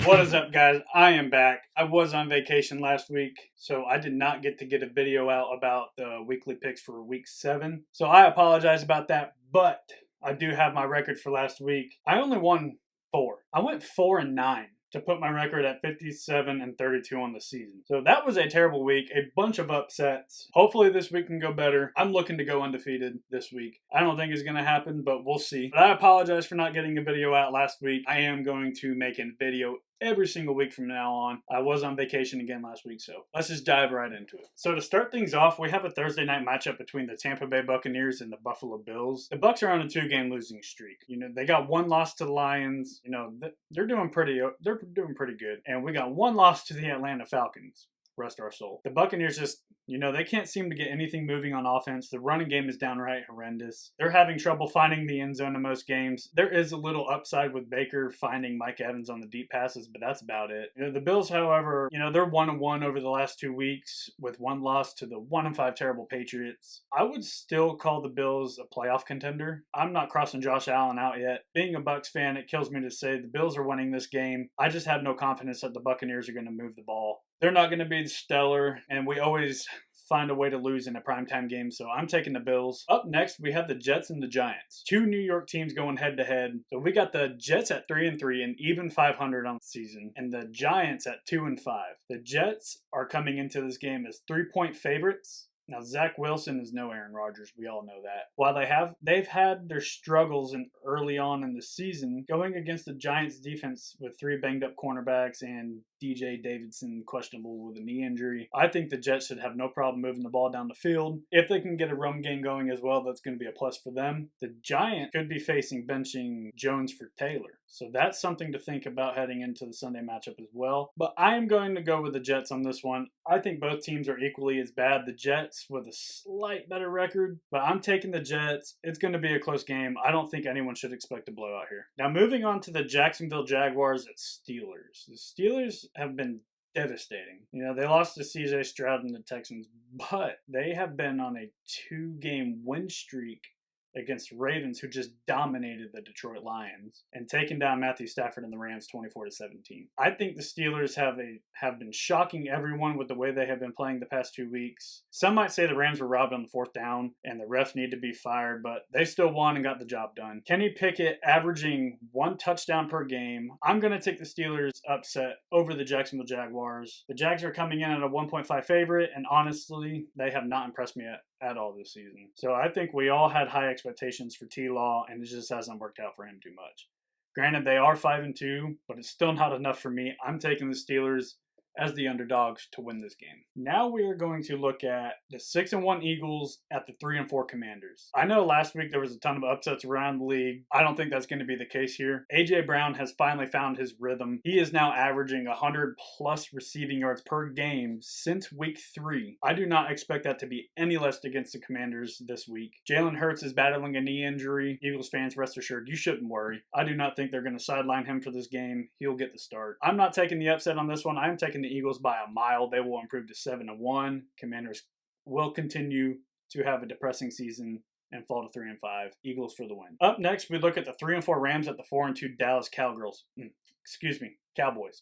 What is up, guys? I am back. I was on vacation last week, so I did not get to get a video out about the weekly picks for week 7. So I apologize about that, but I do have my record for last week. I only won 4. I went 4-9 to put my record at 57-32 on the season. So that was a terrible week, a bunch of upsets. Hopefully this week can go better. I'm looking to go undefeated this week. I don't think it's going to happen, but we'll see. But I apologize for not getting a video out last week. I am going to make a video every single week from now on. I was on vacation again last week, so let's just dive right into it. So to start things off, we have a Thursday night matchup between the Tampa Bay Buccaneers and the Buffalo Bills. The Bucs are on a 2-game losing streak. They got 1 loss to the Lions. They're doing pretty good. And we got 1 loss to the Atlanta Falcons. Rest our soul. The Buccaneers just, they can't seem to get anything moving on offense. The running game is downright horrendous. They're having trouble finding the end zone in most games. There is a little upside with Baker finding Mike Evans on the deep passes, but that's about it. The Bills, however, they're 1-1 over the last 2 weeks with 1 loss to the 1-5 terrible Patriots. I would still call the Bills a playoff contender. I'm not crossing Josh Allen out yet. Being a Bucs fan, it kills me to say the Bills are winning this game. I just have no confidence that the Buccaneers are going to move the ball. They're not going to be stellar, and we always find a way to lose in a primetime game, so I'm taking the Bills. Up next, we have the Jets and the Giants. 2 New York teams going head-to-head. So we got the Jets at 3-3 and even 500 on the season, and the Giants at 2-5. The Jets are coming into this game as 3-point favorites. Now, Zach Wilson is no Aaron Rodgers. We all know that. While they've had their struggles early on in the season, going against the Giants defense with 3 banged-up cornerbacks and DJ Davidson questionable with a knee injury, I think the Jets should have no problem moving the ball down the field. If they can get a run game going as well, that's going to be a plus for them. The Giants could be facing benching Jones for Taylor. So that's something to think about heading into the Sunday matchup as well. But I am going to go with the Jets on this one. I think both teams are equally as bad. The Jets with a slight better record, but I'm taking the Jets. It's going to be a close game. I don't think anyone should expect a blowout here. Now moving on to the Jacksonville Jaguars at Steelers. The Steelers have been devastating. They lost to CJ Stroud and the Texans, but they have been on a 2-game win streak against the Ravens, who just dominated the Detroit Lions and taken down Matthew Stafford and the Rams 24-17. I think the Steelers have been shocking everyone with the way they have been playing the past 2 weeks. Some might say the Rams were robbed on the 4th down and the refs need to be fired, but they still won and got the job done. Kenny Pickett averaging 1 touchdown per game. I'm going to take the Steelers upset over the Jacksonville Jaguars. The Jags are coming in at a 1.5 favorite, and honestly, they have not impressed me at all this season. So I think we all had high expectations for T-Law, and it just hasn't worked out for him too much. Granted, they are 5-2, but it's still not enough for me. I'm taking the Steelers as the underdogs to win this game. Now we are going to look at the 6-1 Eagles at the 3-4 Commanders. I know last week there was a ton of upsets around the league. I don't think that's going to be the case here. A.J. Brown has finally found his rhythm. He is now averaging 100+ receiving yards per game since week 3. I do not expect that to be any less against the Commanders this week. Jalen Hurts is battling a knee injury. Eagles fans, rest assured, you shouldn't worry. I do not think they're going to sideline him for this game. He'll get the start. I'm not taking the upset on this one. I'm taking the Eagles by a mile. They will improve to 7-1. Commanders will continue to have a depressing season and fall to 3-5. Eagles for the win. Up next, we look at the 3-4 Rams at the 4-2 Dallas Cowboys.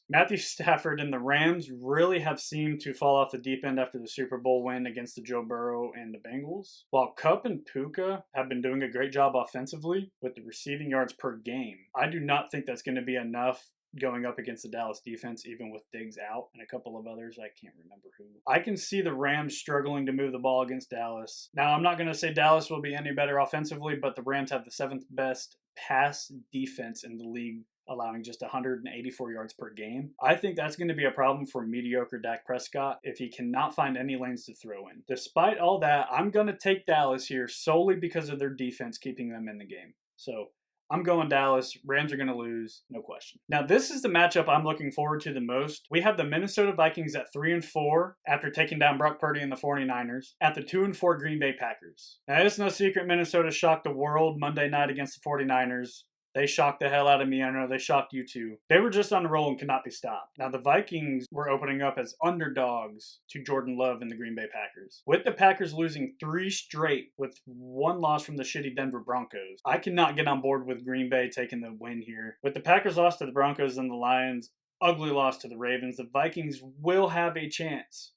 Matthew Stafford and the Rams really have seemed to fall off the deep end after the Super Bowl win against the Joe Burrow and the Bengals. While Kupp and Puka have been doing a great job offensively with the receiving yards per game, I do not think that's going to be enough going up against the Dallas defense, even with Diggs out and a couple of others. I can't remember who. I can see the Rams struggling to move the ball against Dallas. Now, I'm not going to say Dallas will be any better offensively, but the Rams have the 7th best pass defense in the league, allowing just 184 yards per game. I think that's going to be a problem for mediocre Dak Prescott if he cannot find any lanes to throw in. Despite all that, I'm going to take Dallas here solely because of their defense keeping them in the game. So I'm going Dallas. Rams are going to lose, no question. Now, this is the matchup I'm looking forward to the most. We have the Minnesota Vikings at 3-4 after taking down Brock Purdy and the 49ers at the 2-4 Green Bay Packers. Now, it's no secret Minnesota shocked the world Monday night against the 49ers. They shocked the hell out of me. I know they shocked you too. They were just on a roll and could not be stopped. Now, the Vikings were opening up as underdogs to Jordan Love and the Green Bay Packers. With the Packers losing 3 straight with 1 loss from the shitty Denver Broncos, I cannot get on board with Green Bay taking the win here. With the Packers lost to the Broncos and the Lions, ugly loss to the Ravens. The Vikings will have a chance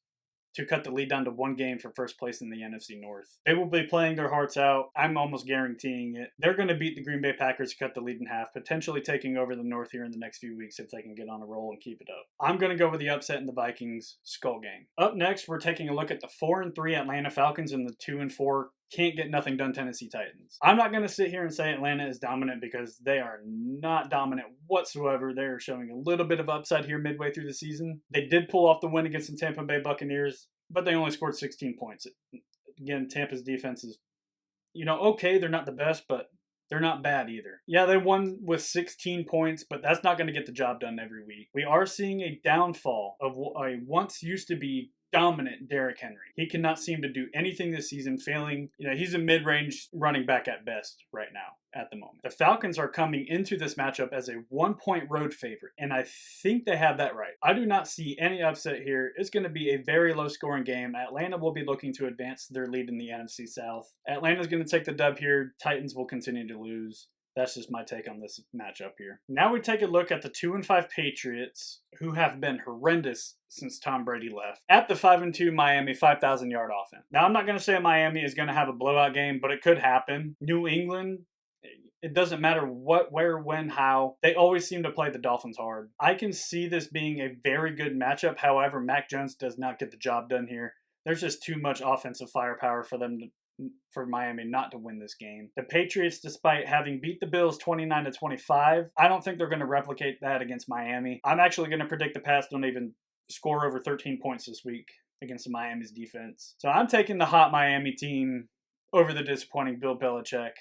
to cut the lead down to 1 game for first place in the NFC North. They will be playing their hearts out. I'm almost guaranteeing it. They're going to beat the Green Bay Packers, cut the lead in half, potentially taking over the North here in the next few weeks if they can get on a roll and keep it up. I'm going to go with the upset in the Vikings skull game. Up next, we're taking a look at the 4-3 Atlanta Falcons and the 2-4 can't get nothing done Tennessee Titans. I'm not going to sit here and say Atlanta is dominant because they are not dominant whatsoever. They're showing a little bit of upside here midway through the season. They did pull off the win against the Tampa Bay Buccaneers, but they only scored 16 points. Again, Tampa's defense is, okay, they're not the best, but they're not bad either. Yeah, they won with 16 points, but that's not going to get the job done every week. We are seeing a downfall of what I once used to be dominant Derrick Henry. He cannot seem to do anything this season, failing. He's a mid-range running back at best right now at the moment. The Falcons are coming into this matchup as a 1-point road favorite, and I think they have that right. I do not see any upset here. It's going to be a very low-scoring game. Atlanta will be looking to advance their lead in the NFC South. Atlanta's going to take the dub here. Titans will continue to lose. That's just my take on this matchup here. Now we take a look at the 2-5 Patriots, who have been horrendous since Tom Brady left, at the 5-2 Miami 5,000-yard offense. Now, I'm not going to say Miami is going to have a blowout game, but it could happen. New England, it doesn't matter what, where, when, how. They always seem to play the Dolphins hard. I can see this being a very good matchup. However, Mac Jones does not get the job done here. There's just too much offensive firepower for Miami not to win this game. The Patriots, despite having beat the Bills 29-25, I don't think they're going to replicate that against Miami. I'm actually going to predict the Pats don't even score over 13 points this week against the Miami's defense. So I'm taking the hot Miami team over the disappointing Bill Belichick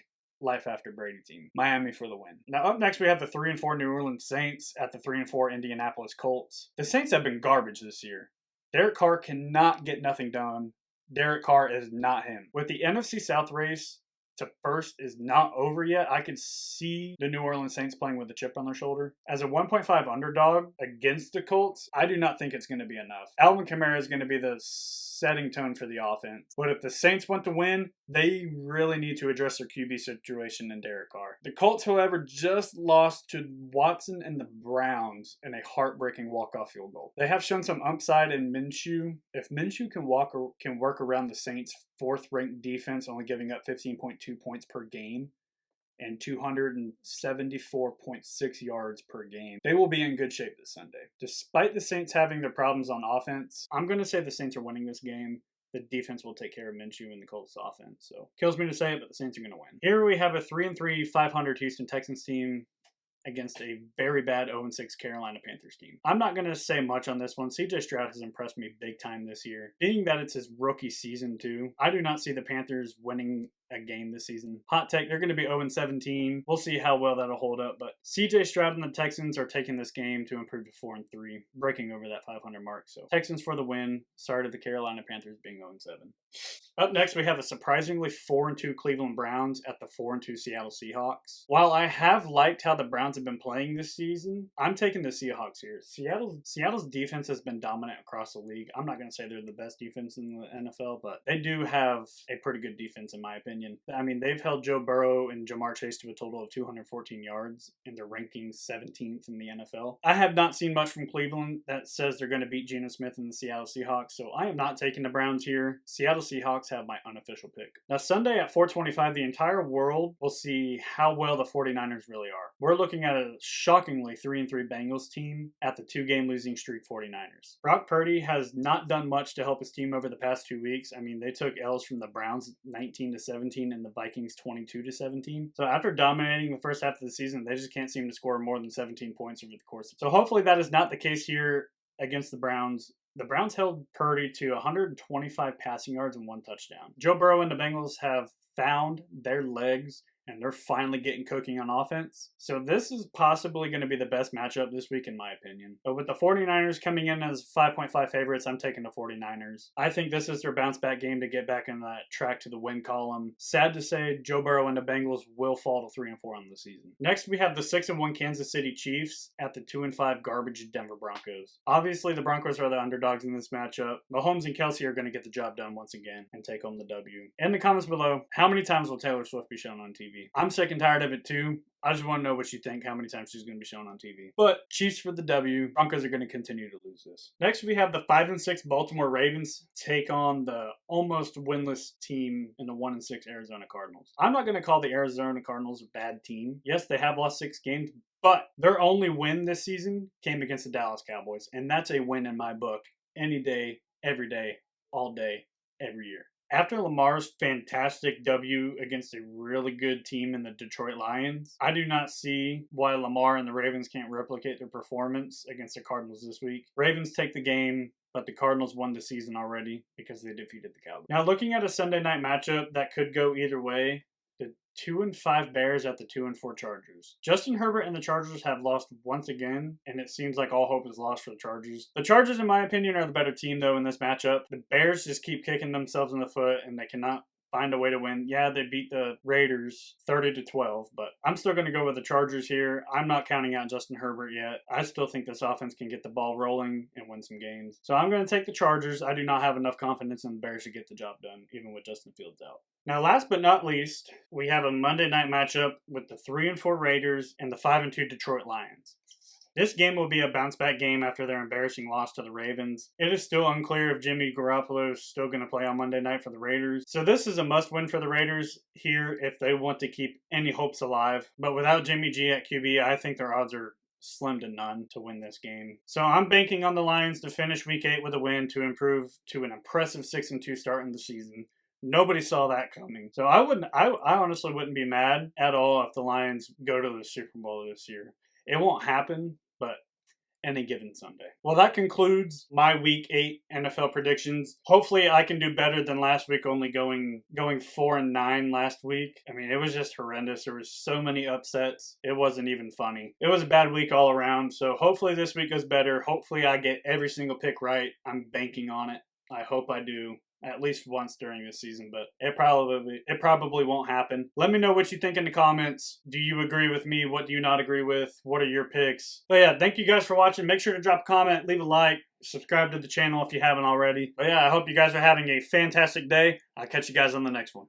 life after Brady team. Miami for the win. Now up next we have the 3-4 New Orleans Saints at the 3-4 Indianapolis Colts. The Saints have been garbage this year. Derek Carr cannot get nothing done. Derek Carr is not him. With the NFC South race to first is not over yet, I could see the New Orleans Saints playing with a chip on their shoulder. As a 1.5 underdog against the Colts, I do not think it's going to be enough. Alvin Kamara is going to be the setting tone for the offense. But if the Saints want to win, they really need to address their QB situation in Derek Carr. The Colts, however, just lost to Watson and the Browns in a heartbreaking walk-off field goal. They have shown some upside in Minshew. If Minshew can work around the Saints' fourth-ranked defense, only giving up 15.2 points per game and 274.6 yards per game, they will be in good shape this Sunday. Despite the Saints having their problems on offense, I'm going to say the Saints are winning this game. The defense will take care of Minshew and the Colts offense. So, kills me to say it, but the Saints are going to win. Here we have a 3-3, 500 Houston Texans team against a very bad 0-6 Carolina Panthers team. I'm not going to say much on this one. CJ Stroud has impressed me big time this year. Being that it's his rookie season too, I do not see the Panthers winning a game this season. Hot take, they're going to be 0-17. We'll see how well that'll hold up, but CJ Stroud and the Texans are taking this game to improve to 4-3, breaking over that 500 mark. So Texans for the win. Sorry to the Carolina Panthers being 0-7. Up next, we have a surprisingly 4-2 Cleveland Browns at the 4-2 Seattle Seahawks. While I have liked how the Browns have been playing this season, I'm taking the Seahawks here. Seattle's defense has been dominant across the league. I'm not going to say they're the best defense in the NFL, but they do have a pretty good defense in my opinion. I mean, they've held Joe Burrow and Jamar Chase to a total of 214 yards, and their rankings 17th in the NFL. I have not seen much from Cleveland that says they're going to beat Geno Smith and the Seattle Seahawks, so I am not taking the Browns here. Seattle Seahawks have my unofficial pick. Now, Sunday at 4:25, the entire world will see how well the 49ers really are. We're looking at a shockingly 3-3 Bengals team at the 2-game losing streak 49ers. Brock Purdy has not done much to help his team over the past 2 weeks. I mean, they took L's from the Browns 19-17 and the Vikings 22-17. So after dominating the first half of the season, they just can't seem to score more than 17 points over the course. So hopefully that is not the case here against the Browns. The Browns held Purdy to 125 passing yards and 1 touchdown. Joe Burrow and the Bengals have found their legs, and they're finally getting cooking on offense. So this is possibly going to be the best matchup this week, in my opinion. But with the 49ers coming in as 5.5 favorites, I'm taking the 49ers. I think this is their bounce-back game to get back in that track to the win column. Sad to say, Joe Burrow and the Bengals will fall to 3-4 on the season. Next, we have the 6-1 Kansas City Chiefs at the 2-5 garbage Denver Broncos. Obviously, the Broncos are the underdogs in this matchup. Mahomes and Kelsey are going to get the job done once again and take home the W. In the comments below, how many times will Taylor Swift be shown on TV? TV. I'm sick and tired of it too. I just want to know what you think, how many times she's going to be shown on TV. But Chiefs for the W. Broncos are going to continue to lose this. Next, we have the 5-6 Baltimore Ravens take on the almost winless team in the 1-6 Arizona Cardinals. I'm not going to call the Arizona Cardinals a bad team. Yes, they have lost 6 games, but their only win this season came against the Dallas Cowboys, and that's a win in my book any day, every day, all day, every year. After Lamar's fantastic W against a really good team in the Detroit Lions, I do not see why Lamar and the Ravens can't replicate their performance against the Cardinals this week. Ravens take the game, but the Cardinals won the season already because they defeated the Cowboys. Now, looking at a Sunday night matchup that could go either way, the 2-5 Bears at the 2-4 Chargers. Justin Herbert and the Chargers have lost once again, and it seems like all hope is lost for the Chargers. The Chargers, in my opinion, are the better team, though, in this matchup. The Bears just keep kicking themselves in the foot, and they cannot find a way to win. Yeah, they beat the Raiders 30-12, but I'm still going to go with the Chargers here. I'm not counting out Justin Herbert yet. I still think this offense can get the ball rolling and win some games. So I'm going to take the Chargers. I do not have enough confidence in the Bears to get the job done, even with Justin Fields out. Now, last but not least, we have a Monday night matchup with the 3-4 Raiders and the 5-2 Detroit Lions. This game will be a bounce-back game after their embarrassing loss to the Ravens. It is still unclear if Jimmy Garoppolo is still going to play on Monday night for the Raiders. So this is a must-win for the Raiders here if they want to keep any hopes alive. But without Jimmy G at QB, I think their odds are slim to none to win this game. So I'm banking on the Lions to finish Week 8 with a win to improve to an impressive 6-2 start in the season. Nobody saw that coming. So I honestly wouldn't be mad at all if the Lions go to the Super Bowl this year. It won't happen, but any given Sunday. Well, that concludes my Week 8 NFL predictions. Hopefully I can do better than last week, only going 4-9 last week. I mean, it was just horrendous. There was so many upsets. It wasn't even funny. It was a bad week all around. So hopefully this week goes better. Hopefully I get every single pick right. I'm banking on it. I hope I do. At least once during this season, but it probably won't happen. Let me know what you think in the comments. Do you agree with me? What do you not agree with? What are your picks? But yeah, thank you guys for watching. Make sure to drop a comment, leave a like, subscribe to the channel if you haven't already. But yeah, I hope you guys are having a fantastic day. I'll catch you guys on the next one.